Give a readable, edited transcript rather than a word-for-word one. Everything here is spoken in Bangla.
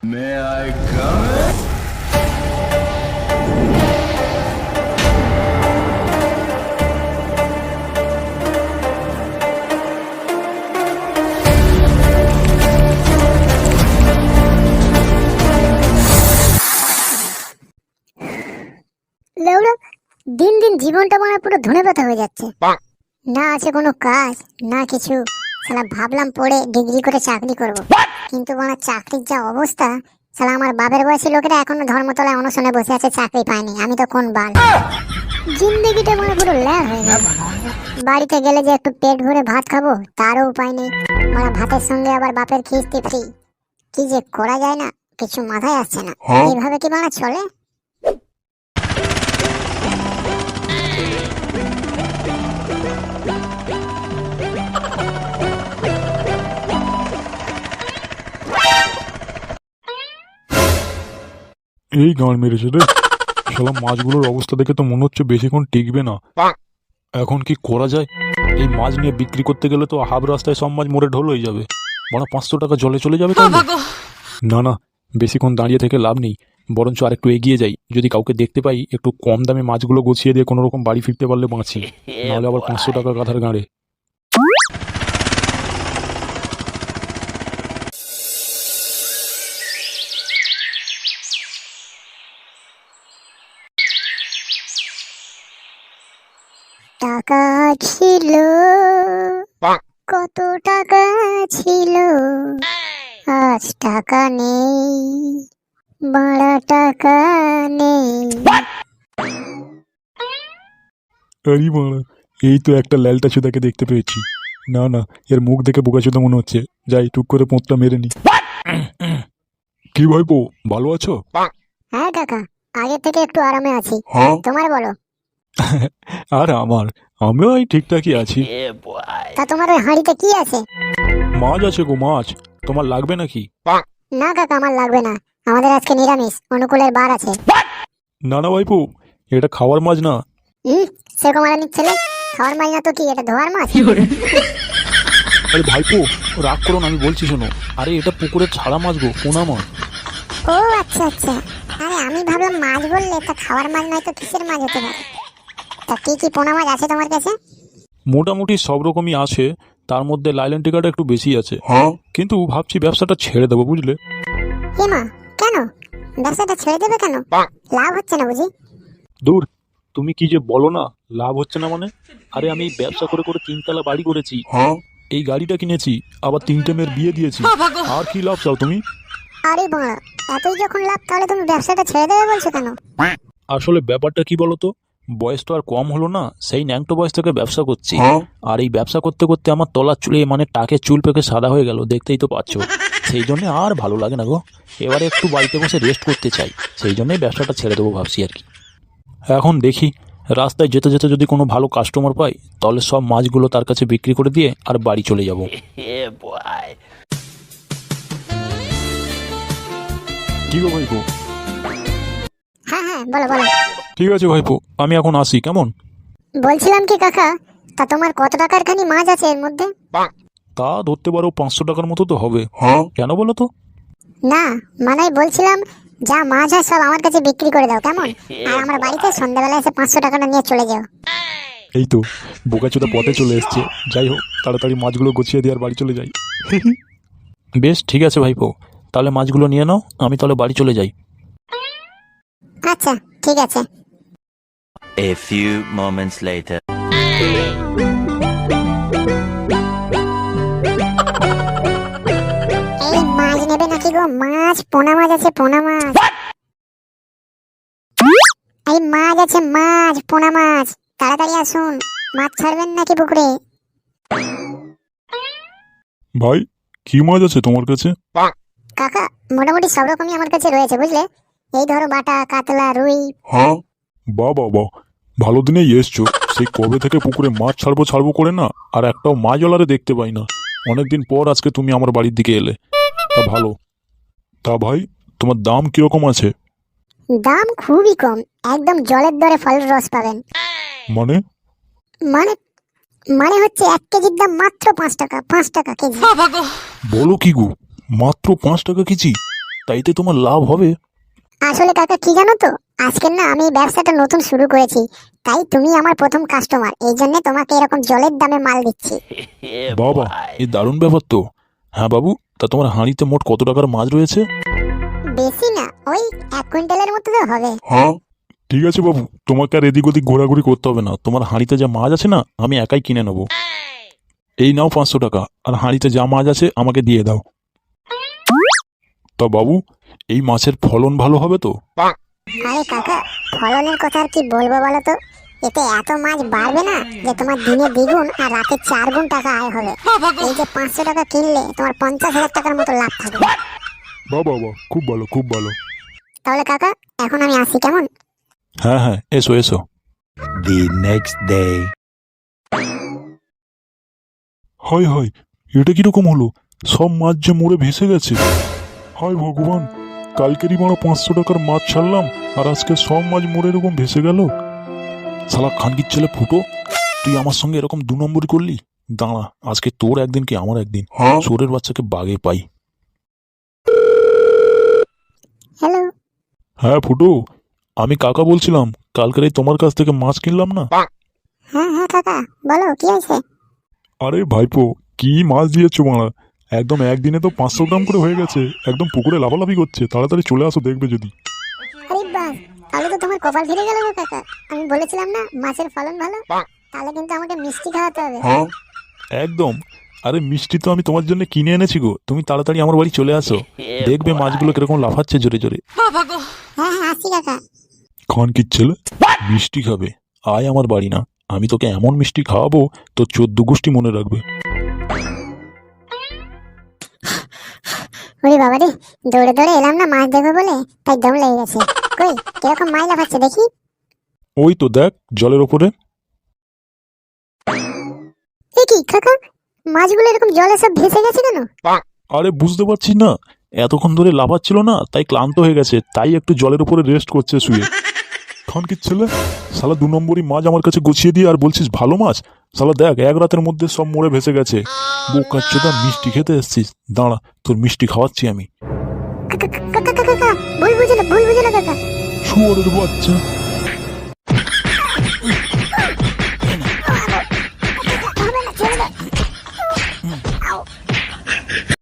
May I come in? লেউড়া, দিন দিন জীবনটা মানে পুরো ধনে পাতা হয়ে যাচ্ছে। না আছে কোনো কাজ, না কিছু। শালা ভাবলাম পড়ে ডিগ্রি করে চাকরি করব, কিন্তু মানে চাকরির যা অবস্থা, শালা আমার বাপের বয়সী লোকেরা এখনো ধর্মতলায় অনশনে বসে আছে, চাকরি পায়নি। আমি তো কোন বাল। জিন্দগিটা মানে পুরো ল্যার হয়ে গেল। বাড়িতে গেলে যে একটু পেট ভরে ভাত খাবো তারও উপায় নেই। মানে ভাতের সঙ্গে আবার বাপের খিস্তি ফ্রি। কি যে করা যায় না, কিছু মাথায় আসছে না। এইভাবে কি মানে চলে? এই গান মেরেছে রে শালা। মাছগুলোর অবস্থা দেখে তো মনে হচ্ছে বেশিক্ষণ টিকবে না। এখন কি করা যায়? এই মাছ নিয়ে বিক্রি করতে গেলে তো হাফ রাস্তায় সব মাছ মরে ঢোল হয়ে যাবে। মানে 500 টাকা জলে চলে যাবে তাহলে। না না, বেশিক্ষণ দাঁড়িয়ে থেকে লাভ নেই, বরঞ্চ আর একটু এগিয়ে যাই। যদি কাউকে দেখতে পাই, একটু কম দামে মাছগুলো গুছিয়ে দিয়ে কোনো রকম বাড়ি ফিরতে পারলে বাঁচি, নাহলে আবার 500 টাকা গাধার গাঁড়ে। টাকা ছিল, কত টাকা ছিল, আজ টাকা নেই, বাড়া টাকা নেই। আরে বাড়া, এই তো একটা ল্যালটা চুদাকে দেখতে পেয়েছি। না না, এর মুখ দেখে বোকাচোদা মনে হচ্ছে। যাই টুক করে পোঁতটা মেরে নি। কি ভাইপো, ভালো আছো? হ্যাঁ কাকা, আগে থেকে একটু আরামে আছি। তোমার বলো। আর আমিও এই ঠিকঠাকই আছি। তা তোমার ওই হাঁড়িতে কি আছে? মাছ আছে গো, মাছ। তোমার লাগবে নাকি? না কাকা, আমার লাগবে না। আমাদের আজকে নিরামিষ, অনুকূলের বার আছে। না না ভাইপো, এটা খাওয়ার মাছ না। সেরকম আরামির ছেলে, খাওয়ার মাছ না তো কি, এটা ধোয়ার মাছ? আরে ভাইপো, রাগ করো না, আমি বলছি শোনো। আরে এটা পুকুরের ছাড়া মাছ গো, পোনা মাছ। ও আচ্ছা আচ্ছা। আরে আমি ভাবলাম মাছ বললে তা খাওয়ার মাছ নয় তো কিসের মাছ হতে পারে? তা কি কি পোনা মাছ আছে তোমার কাছে? মোটামুটি সব রকমই আছে, তার মধ্যে লাইলেন টিকাটা একটু বেশি আছে। কিন্তু ভাবছি ব্যবসাটা ছেড়ে দেবো, বুঝলে? মা, কেন ব্যবসাটা ছেড়ে দেবে কেন? লাভ হচ্ছে না বুঝি? দূর, তুমি কি যে বলো না, লাভ হচ্ছে না মানে? আরে আমি এই ব্যবসা করে করে 3 তলা বাড়ি করেছি, এই গাড়িটা কিনেছি, আবার 3টে মেয়ের বিয়ে দিয়েছি। আর কি লাভ চাও তুমি? আরে বাড়া, এতই যখন লাভ, তাহলে তুমি ব্যবসাটা ছেড়ে দেবে বলছো কেন? আসলে ব্যাপারটা কি বলতো, বয়স তো আর কম হলো না, সেই ন্যাংটো বয়স থেকে ব্যবসা করছি। আর এই ব্যবসা করতে করতে আমার তলার চুলে মানে টাকের চুল পেকে সাদা হয়ে গেল, দেখতেই তো পাচ্ছো। সেই জন্য আর ভালো লাগে না গো। এবারে একটু বাড়িতে বসে রেস্ট করতে চাই, সেই জন্যই ব্যবসাটা ছেড়ে দেবো ভাবছি আর কি। এখন দেখি, রাস্তায় যেতে যেতে যদি কোনো ভালো কাস্টমার পাই, তাহলে সব মাছগুলো তার কাছে বিক্রি করে দিয়ে আর বাড়ি চলে যাব। কি গো ভাইপো? হ্যাঁ হ্যাঁ, বলো বলো। ঠিক আছে ভাইপো, আমি এখন আসি, কেমন? বলছিলাম কি কাকা, তা তোমার কত টাকার খানি মাছ আছে এর মধ্যে? তা ধরতে পারো 500 টাকার মতো তো হবে। কেন বলো তো? না মানে বলছিলাম, যা মাছ হয় সব আমার কাছে বিক্রি করে দাও, কেমন? আর আমার বাড়িতে সন্ধ্যাবেলা এসে 500 টাকাটা নিয়ে চলে যাও। এই তো বোকাচোদা পথে চলে এসছে। যাই হোক, তাড়াতাড়ি মাছগুলো গুছিয়ে দিয়ে আর বাড়ি চলে যাই। বেশ ঠিক আছে ভাইপো, তাহলে মাছগুলো নিয়ে নাও, আমি তাহলে বাড়ি চলে যাই। আচ্ছা ঠিক আছে। A few moments later. এই মাছ নেবে নাকি গো? মাছ, পোনা মাছ আছে, পোনা মাছ। এই মাছ আছে, মাছ, পোনা মাছ। তাড়াতাড়ি আসুন, মাছ ছাড়বেন নাকি পুকুরে? ভাই, কি মাছ আছে তোমার কাছে? কাকা, মোটামুটি সব রকমই আমার কাছে রয়েছে বুঝলে। এই ধরো বাটা, কাতলা, রুই। বাহ বাহ বাহ, ভালো দিনেই এসছো। সেই কবে থেকে পুকুরে মাছ ছাড়বো ছাড়বো করে না, আর একটাও মাছ জলারে দেখতে পাই না। অনেকদিন পর আজকে তুমি আমার বাড়ির দিকে এলে, তা ভালো। তা ভাই, তোমার দাম কিরকম আছে? দাম খুবই কম, একদম জলের দরে ফলের রস পাবেন। মানে? মানে মানে হচ্ছে 1 কেজির দাম মাত্র 5 টাকা, 5 টাকা কেজি। বলো কি গো, মাত্র 5 টাকা কেজি? তাইতে তোমার লাভ হবে। আসলে কাকা কি জানো তো, আজকের না আমি এই ব্যবসাটা নতুন শুরু করেছি, তাই তুমি আমার প্রথম কাস্টমার, এই জন্য তোমাকে এরকম জলের দামে মাল দিচ্ছি। বাবা, এই দারুণ ব্যাপার তো। হ্যাঁ বাবু, তা তোমার হাঁড়িতে মোট কত টাকার মাছ রয়েছে? বেশি না, ওই 1 কুইন্টালের মতো তো হবে। ঠিক আছে বাবু, তোমাকে আর এদিক ওদিক ঘোরাঘুরি করতে হবে না। তোমার হাঁড়িতে যা মাছ আছে না, আমি একাই কিনে নেবো। এই নাও 500 টাকা, আর হাঁড়িতে যা মাছ আছে আমাকে দিয়ে দাও। তা বাবু, এই মাছের ফলন ভালো হবে তো? আরে কাকা, ফলনের কথা আর কি বলবো বলো তো, এতে এত মাছ বাড়বে না যে তোমার দিনে দ্বিগুণ আর রাতে 4 গুণ টাকা আয় হবে। এই যে 500 টাকা কিনলে তোমার 50,000 টাকার মতো লাভ থাকবে। বাহ বাহ বাহ, খুব ভালো খুব ভালো। তাহলে কাকা এখন আমি আসি, কেমন? হ্যাঁ হ্যাঁ, এসো এসো। The next day. হয় হয়, এটা কিরকম হলো? সব মাছ যে মরে ভেসে গেছে। হায় ভগবান, কালকেরই বড় 500 টাকার মাছ ছাড়লাম, আর আজকে সব মাছ মরে এরকম ভেসে গেল। শালা খানকির ছেলে ফুটো, তুই আমার সঙ্গে এরকম 2 নম্বরই করলি। দাঁড়া, আজকে তোর একদিন কি আমার একদিন। চোরের বাচ্চাকে বাগে পাই। হ্যালো। হ্যাঁ ফুটো, আমি কাকা বলছিলাম। কালকের এই তোমার কাছ থেকে মাছ কিনলাম না। হ্যাঁ হ্যাঁ কাকা, বলো কি হয়েছে? আরে ভাইপো, কি মাছ দিয়েছো মারা! একদম একদিনে তো 500 গ্রাম করে হয়ে গেছে। একদম পুকুরে লাফালাফি করছে। তাড়াতাড়ি চলে আসো, দেখবে যদি। আরে বাস, তাহলে তো তোমার কপাল ফিরে গেল গো কাকা। আমি বলেছিলাম না মাছের ফলন ভালো, তাহলে কিন্তু আমাকে মিষ্টি খাওয়াতে হবে। একদম। আরে মিষ্টি তো আমি তোমার জন্য কিনে এনেছি গো। তুমি তাড়াতাড়ি আমার বাড়ি চলে আসো, দেখবে মাছগুলো কিরকম লাফাচ্ছে জোরে জোরে। হ্যাঁ হ্যাঁ আসছি কাকা। খানকির ছেলে, মিষ্টি খাবে? আয় আমার বাড়ি না, আমি তোকে এমন মিষ্টি খাওয়াবো তোর 14 গোষ্ঠী মনে রাখবে। ওরে বাবা রে, দৌড়ে দৌড়ে এলাম না মাছ দেখবো বলে, তাই দম লেগে গেছে। কই কিরকম মাছ লাফাচ্ছে দেখি। ওই তো দেখ, জলের ওপরে। এ কি কাকা, মাছগুলো এরকম জলে সব ভেসে গেছে কেন? আরে বুঝতে পারছিস না, এতক্ষণ ধরে লাফাচ্ছিল না, তাই ক্লান্ত হয়ে গেছে, তাই একটু জলের উপরে রেস্ট করছে শুয়ে। খানকির ছেলে, শালা 2 নম্বরই মাছ আমার কাছে গুছিয়ে দিয়ে আর বলছিস ভালো মাছ। শালা দেখ, 1 রাতের মধ্যে সব মরে ভেসে গেছে। বোকা চোদা, মিষ্টি খেতে এসছিস? দাঁড়া, তোর মিষ্টি খাওয়াচ্ছি আমি। কাকা কাকা কাকা, ভুল বুঝে না কাকা। শুয়োরের বাচ্চা।